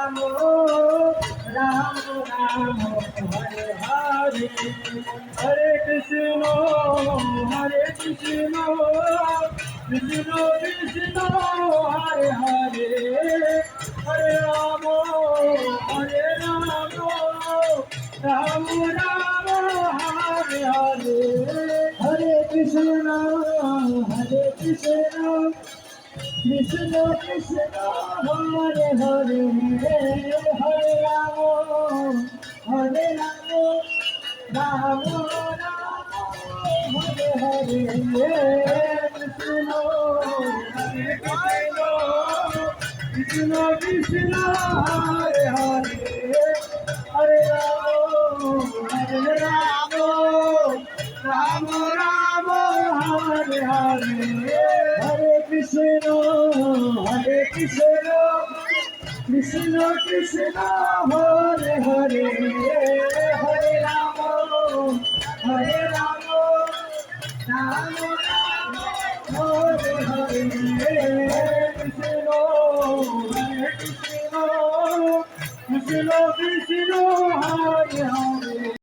Ram Ram Ram Hare Hare Hare Krishna Krishna Krishna Hare Hare Hare Ram Ram Ram Hare Hare Hare Krishna Krishna Krishna Hare Hare Hare Ram Ram Ram Hare Hare Krishna Krishna Krishna Hare Hare Hare Ram Ram Ram Hare Hare Hare Krishna Krishna Krishna Hare Hare Hare Ram Ram Ram Hare Hare Krishna Krishna Krishna Hare Hare